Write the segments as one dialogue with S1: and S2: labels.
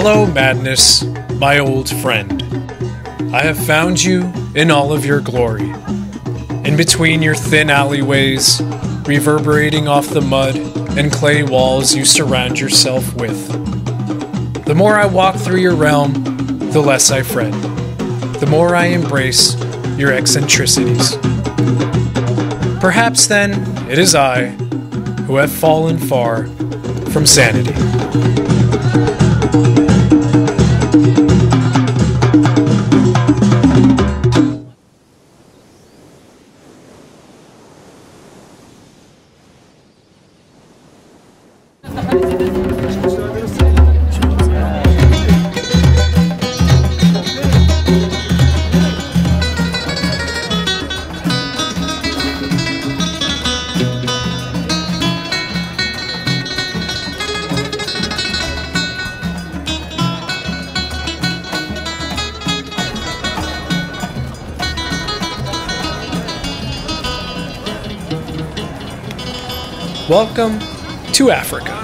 S1: Hello, madness, my old friend. I have found you in all of your glory. In between your thin alleyways, reverberating off the mud and clay walls you surround yourself with. The more I walk through your realm, the less I fret. The more I embrace your eccentricities. Perhaps then it is I who have fallen far from sanity. Welcome to Africa.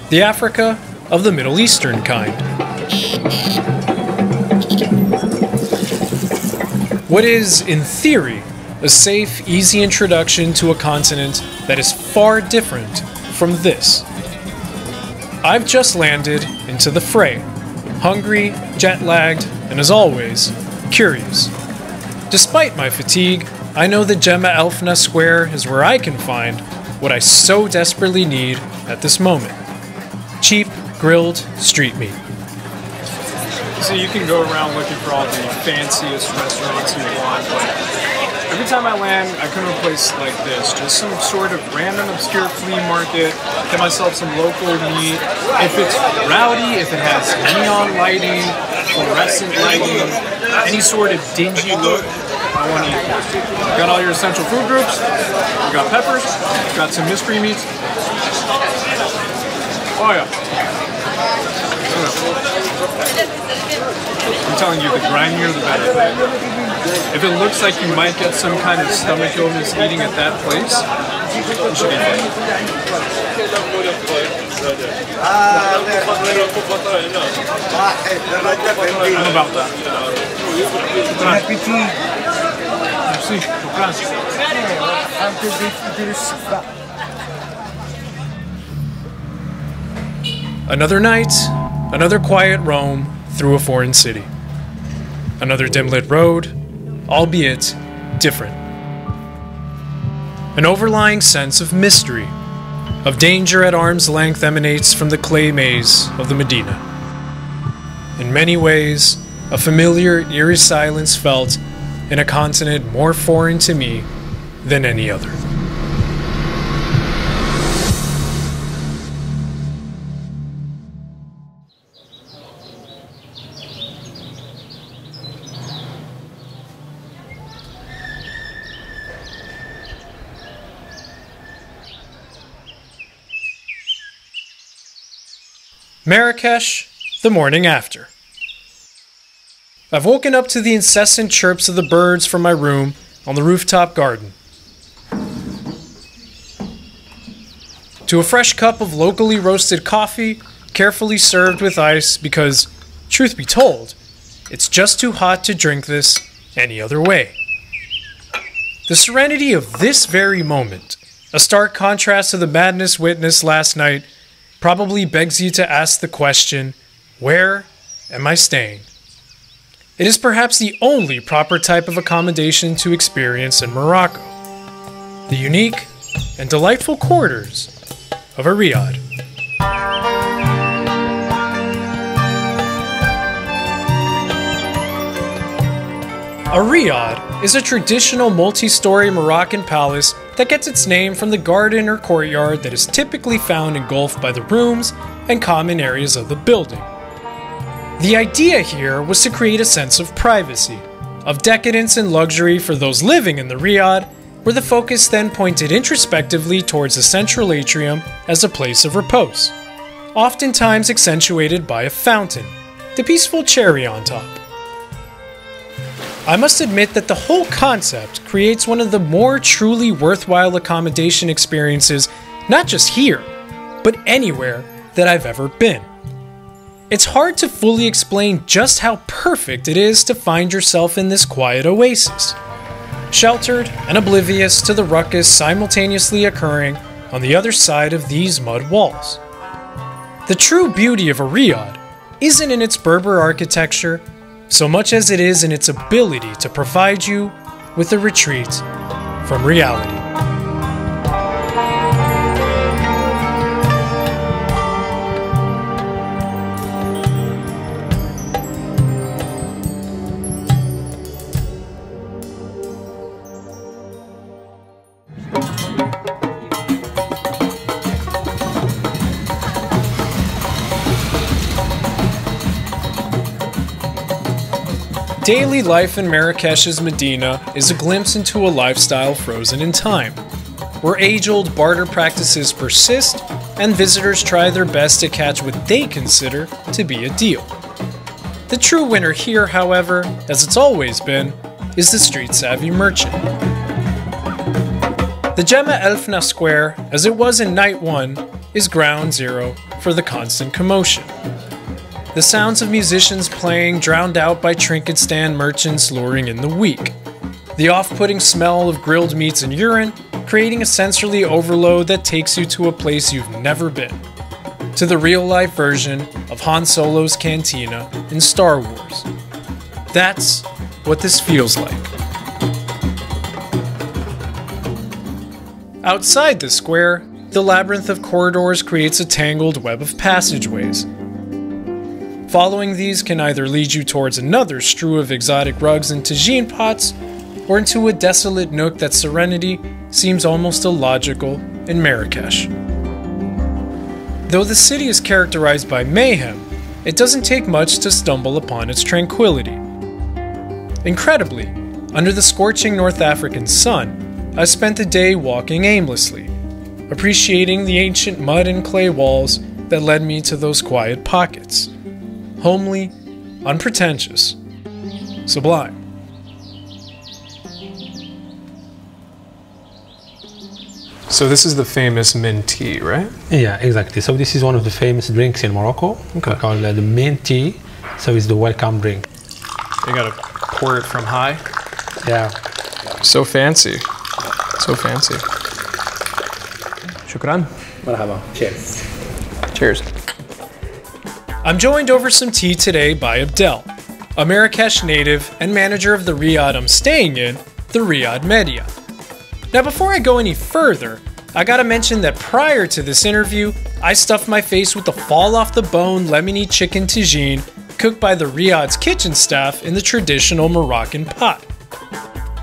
S1: The Africa of the Middle Eastern kind. What is, in theory, a safe, easy introduction to a continent that is far different from this. I've just landed into the fray, hungry, jet-lagged, and as always, curious. Despite my fatigue, I know that Jemaa el Fnaa Square is where I can find what I so desperately need at this moment. Cheap, grilled street meat.
S2: So you can go around looking for all the fanciest restaurants you want, but every time I land, I come to a place like this, just some sort of random obscure flea market, get myself some local meat. If it's rowdy, if it has neon lighting, fluorescent lighting, any sort of dingy look, I want to eat it. Got all your essential food groups, we got peppers, got some mystery meats. Oh yeah. I'm telling you, the grimier the better. If it looks like you might get some kind of stomach illness eating at that place, you should be fine. I'm about that.
S1: Another night, another quiet roam through a foreign city. Another dim-lit road, albeit different. An overlying sense of mystery, of danger at arm's length emanates from the clay maze of the Medina. In many ways, a familiar, eerie silence felt in a continent more foreign to me than any other. Marrakesh, the morning after. I've woken up to the incessant chirps of the birds from my room on the rooftop garden. To a fresh cup of locally roasted coffee, carefully served with ice because, truth be told, it's just too hot to drink this any other way. The serenity of this very moment, a stark contrast to the madness witnessed last night, probably begs you to ask the question, where am I staying? It is perhaps the only proper type of accommodation to experience in Morocco. The unique and delightful quarters of a riad. A riad is a traditional multi-story Moroccan palace that gets its name from the garden or courtyard that is typically found engulfed by the rooms and common areas of the building. The idea here was to create a sense of privacy, of decadence and luxury for those living in the riad, where the focus then pointed introspectively towards the central atrium as a place of repose, oftentimes accentuated by a fountain, the peaceful cherry on top. I must admit that the whole concept creates one of the more truly worthwhile accommodation experiences, not just here, but anywhere that I've ever been. It's hard to fully explain just how perfect it is to find yourself in this quiet oasis, sheltered and oblivious to the ruckus simultaneously occurring on the other side of these mud walls. The true beauty of a riad isn't in its Berber architecture so much as it is in its ability to provide you with a retreat from reality. Daily life in Marrakech's Medina is a glimpse into a lifestyle frozen in time, where age-old barter practices persist and visitors try their best to catch what they consider to be a deal. The true winner here, however, as it's always been, is the street-savvy merchant. The Jemaa el Fnaa square, as it was in Night 1, is ground zero for the constant commotion. The sounds of musicians playing drowned out by trinket stand merchants luring in the weak. The off-putting smell of grilled meats and urine, creating a sensory overload that takes you to a place you've never been. To the real-life version of Han Solo's cantina in Star Wars. That's what this feels like. Outside the square, the labyrinth of corridors creates a tangled web of passageways. Following these can either lead you towards another strew of exotic rugs and tagine pots, or into a desolate nook that serenity seems almost illogical in Marrakech. Though the city is characterized by mayhem, it doesn't take much to stumble upon its tranquility. Incredibly, under the scorching North African sun, I spent the day walking aimlessly, appreciating the ancient mud and clay walls that led me to those quiet pockets. Homely, unpretentious, sublime.
S2: So this is the famous mint tea, right?
S3: Yeah, exactly. So this is one of the famous drinks in Morocco.
S2: Okay.
S3: Called the mint tea. So it's the welcome drink.
S2: You gotta pour it from high.
S3: Yeah.
S2: So fancy. So fancy. Shukran.
S3: Marhaba. Cheers.
S2: Cheers.
S1: I'm joined over some tea today by Abdel, a Marrakech native and manager of the riad I'm staying in, the Riad Mehdia. Now before I go any further, I gotta mention that prior to this interview, I stuffed my face with the fall-off-the-bone lemony chicken tagine cooked by the Riad's kitchen staff in the traditional Moroccan pot.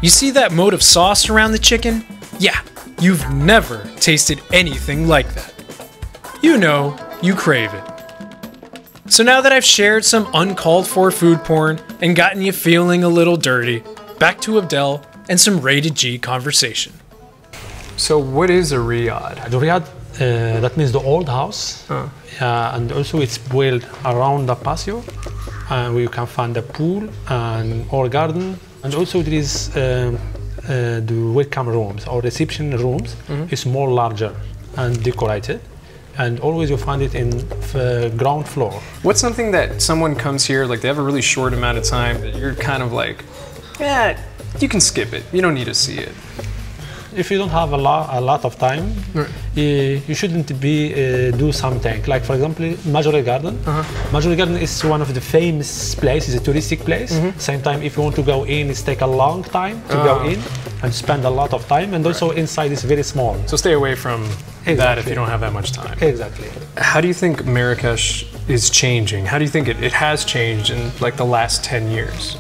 S1: You see that moat of sauce around the chicken? Yeah, you've never tasted anything like that. You know, you crave it. So now that I've shared some uncalled for food porn and gotten you feeling a little dirty, back to Abdel and some rated G conversation.
S2: So what is a riad?
S3: The riad, that means the old house. And also it's built around the patio, where you can find a pool and or garden. And also there is the welcome rooms or reception rooms. It's more larger and decorated. And always you find it in ground floor.
S2: What's something that someone comes here, like they have a really short amount of time, that you're kind of like, yeah, you can skip it. You don't need to see it.
S3: If you don't have a lot of time, you shouldn't do something. Like for example, Majoré Garden. Majoré Garden is one of the famous places, a touristic place. Same time, if you want to go in, it's take a long time to go in and spend a lot of time. And also inside is very small.
S2: So stay away from that if you don't have that much time.
S3: Exactly.
S2: How do you think Marrakech is changing? How do you think it has changed in like the last 10 years?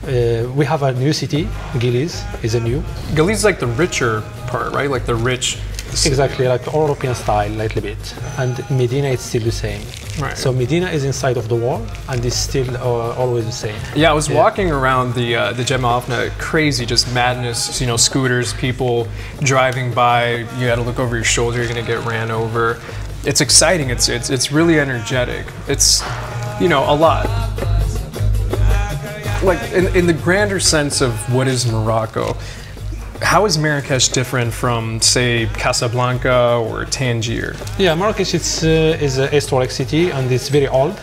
S3: We have a new city, Gilis is a new.
S2: Gilis is like the richer part, right? Like the rich.
S3: Exactly, like European style, a little bit. And Medina is still the same.
S2: Right.
S3: So Medina is inside of the wall and is still always the same.
S2: Yeah, I was walking around the Jemaa el Fnaa, crazy, just madness. You know, scooters, people driving by. You got to look over your shoulder. You're gonna get ran over. It's exciting. It's really energetic. It's, you know, a lot. Like in the grander sense of what is Morocco, how is Marrakesh different from, say, Casablanca or Tangier?
S3: Yeah, Marrakesh is a historic city and it's very old.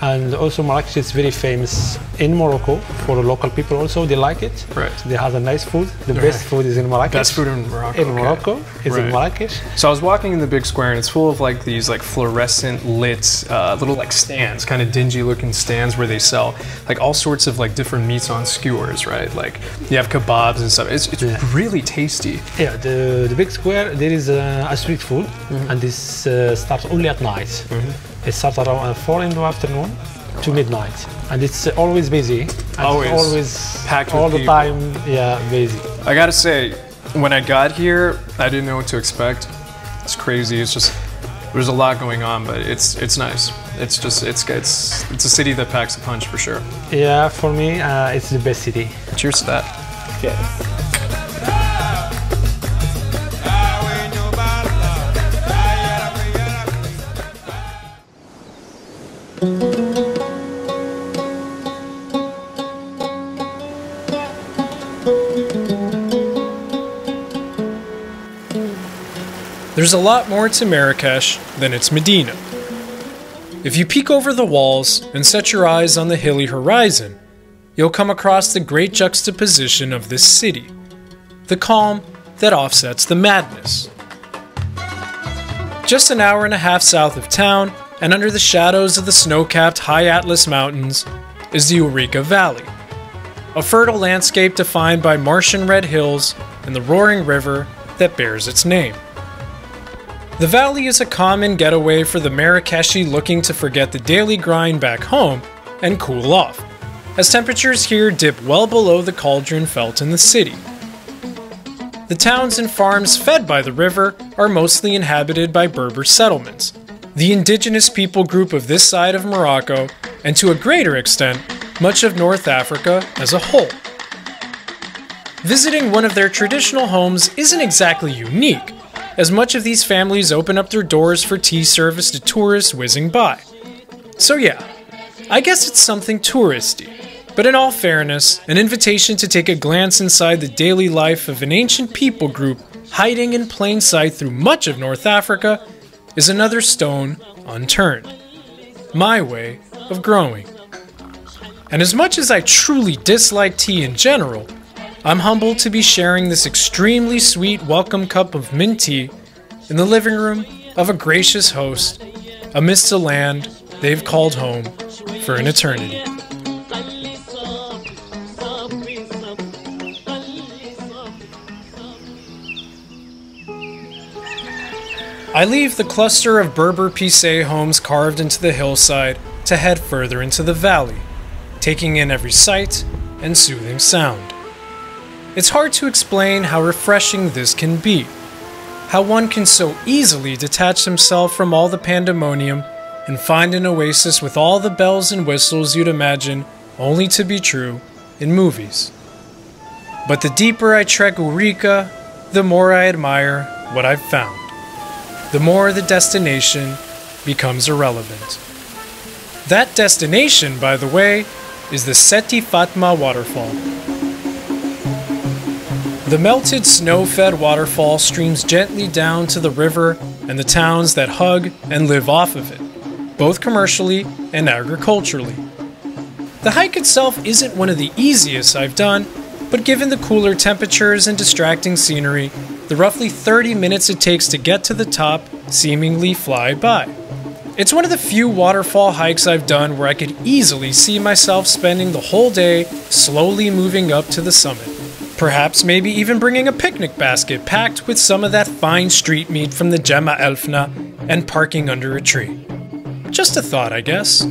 S3: And also Marrakesh is very famous in Morocco for the local people also. They like it.
S2: Right.
S3: They have a nice food. The best food is in Marrakesh.
S2: Best food in Morocco.
S3: In Morocco is in Marrakesh.
S2: So I was walking in the big square and it's full of like these like fluorescent lit little like stands, kind of dingy looking stands where they sell like all sorts of like different meats on skewers, right? Like you have kebabs and stuff. It's really tasty.
S3: Yeah, the big square there is a street food and this starts only at night. It starts around 4 in the afternoon to midnight, and it's always busy. And always
S2: packed
S3: all
S2: with
S3: the
S2: people.
S3: time. Yeah, busy.
S2: I gotta say, when I got here, I didn't know what to expect. It's crazy. It's just there's a lot going on, but it's nice. It's a city that packs a punch for sure.
S3: Yeah, for me, it's the best city.
S2: Cheers to that.
S3: Yeah.
S1: There's a lot more to Marrakesh than its Medina. If you peek over the walls and set your eyes on the hilly horizon, you'll come across the great juxtaposition of this city, the calm that offsets the madness. Just an hour and a half south of town, and under the shadows of the snow-capped high Atlas Mountains, is the Ourika Valley, a fertile landscape defined by Martian red hills and the roaring river that bears its name. The valley is a common getaway for the Marrakeshi looking to forget the daily grind back home and cool off, as temperatures here dip well below the cauldron felt in the city. The towns and farms fed by the river are mostly inhabited by Berber settlements, the indigenous people group of this side of Morocco, and to a greater extent, much of North Africa as a whole. Visiting one of their traditional homes isn't exactly unique, as much of these families open up their doors for tea service to tourists whizzing by. So yeah, I guess it's something touristy, but in all fairness, an invitation to take a glance inside the daily life of an ancient people group hiding in plain sight through much of North Africa is another stone unturned. My way of growing. And as much as I truly dislike tea in general, I'm humbled to be sharing this extremely sweet welcome cup of mint tea in the living room of a gracious host amidst a land they've called home for an eternity. I leave the cluster of Berber Pissé homes carved into the hillside to head further into the valley, taking in every sight and soothing sound. It's hard to explain how refreshing this can be, how one can so easily detach himself from all the pandemonium and find an oasis with all the bells and whistles you'd imagine only to be true in movies. But the deeper I trek Ourika, the more I admire what I've found. The more the destination becomes irrelevant. That destination, by the way, is the Setti Fatma waterfall. The melted snow-fed waterfall streams gently down to the river and the towns that hug and live off of it, both commercially and agriculturally. The hike itself isn't one of the easiest I've done, but given the cooler temperatures and distracting scenery, the roughly 30 minutes it takes to get to the top seemingly fly by. It's one of the few waterfall hikes I've done where I could easily see myself spending the whole day slowly moving up to the summit. Perhaps maybe even bringing a picnic basket packed with some of that fine street meat from the Jemaa el Fnaa and parking under a tree. Just a thought, I guess.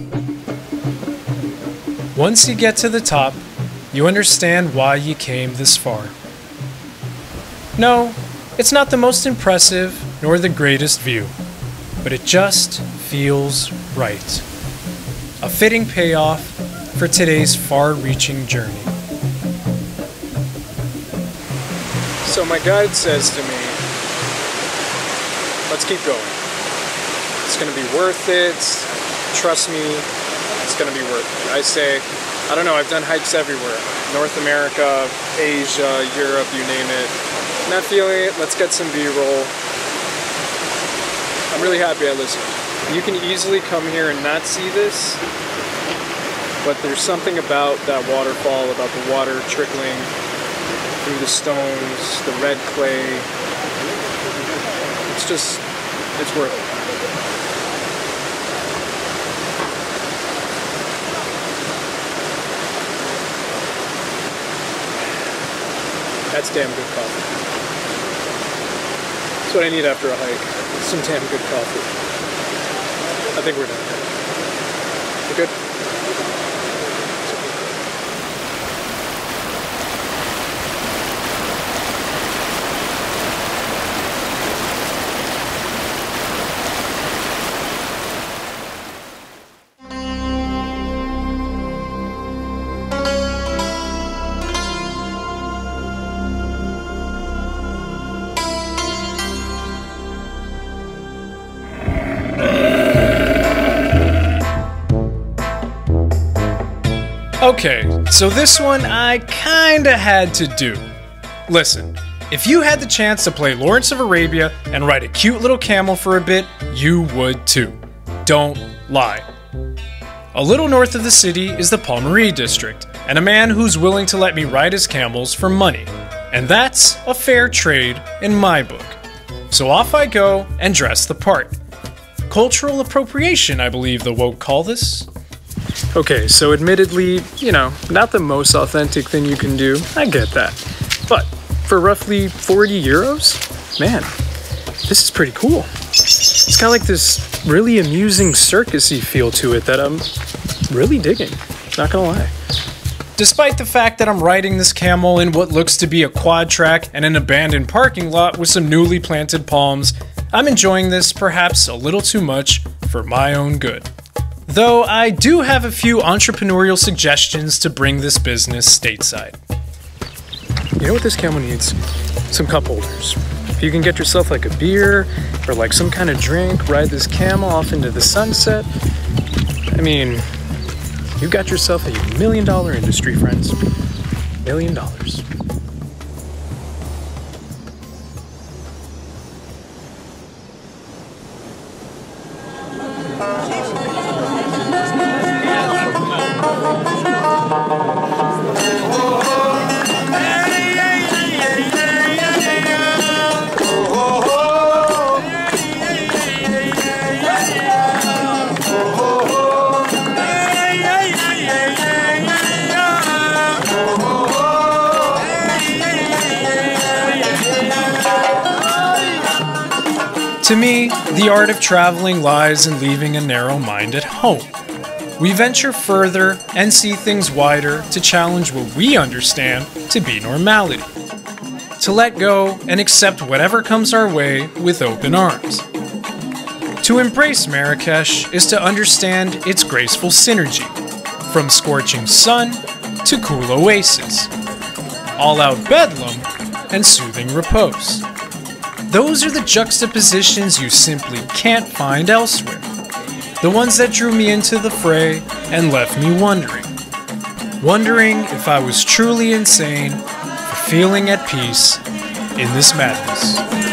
S1: Once you get to the top, you understand why you came this far. No, it's not the most impressive nor the greatest view, but it just feels right. A fitting payoff for today's far-reaching journey. So my guide says to me, let's keep going. It's going to be worth it. Trust me, it's going to be worth it. I say,
S2: I don't know, I've done hikes everywhere. North America, Asia, Europe, you name it. Not feeling it, let's get some B-roll. I'm really happy I listened. You can easily come here and not see this, but there's something about that waterfall, about the water trickling through the stones, the red clay. It's worth it. That's damn good coffee. That's what I need after a hike. Some damn good coffee. I think we're done. We're good?
S1: Okay, so this one I kinda had to do. Listen, if you had the chance to play Lawrence of Arabia and ride a cute little camel for a bit, you would too. Don't lie. A little north of the city is the Palmaerie district, and a man who's willing to let me ride his camels for money. And that's a fair trade in my book. So off I go and dress the part. Cultural appropriation, I believe the woke call this.
S2: Okay, so admittedly, you know, not the most authentic thing you can do. I get that. But for roughly 40 euros, man, this is pretty cool. It's got like this really amusing circusy feel to it that I'm really digging. Not gonna lie.
S1: Despite the fact that I'm riding this camel in what looks to be a quad track and an abandoned parking lot with some newly planted palms, I'm enjoying this perhaps a little too much for my own good. Though I do have a few entrepreneurial suggestions to bring this business stateside.
S2: You know what this camel needs? Some cup holders. If you can get yourself like a beer or like some kind of drink, ride this camel off into the sunset, I mean, you got yourself a $1 million industry, friends. $1 million.
S1: To me, the art of traveling lies in leaving a narrow mind at home. We venture further and see things wider to challenge what we understand to be normality. To let go and accept whatever comes our way with open arms. To embrace Marrakesh is to understand its graceful synergy, from scorching sun to cool oasis, all-out bedlam and soothing repose. Those are the juxtapositions you simply can't find elsewhere. The ones that drew me into the fray and left me wondering. Wondering if I was truly insane for feeling at peace in this madness.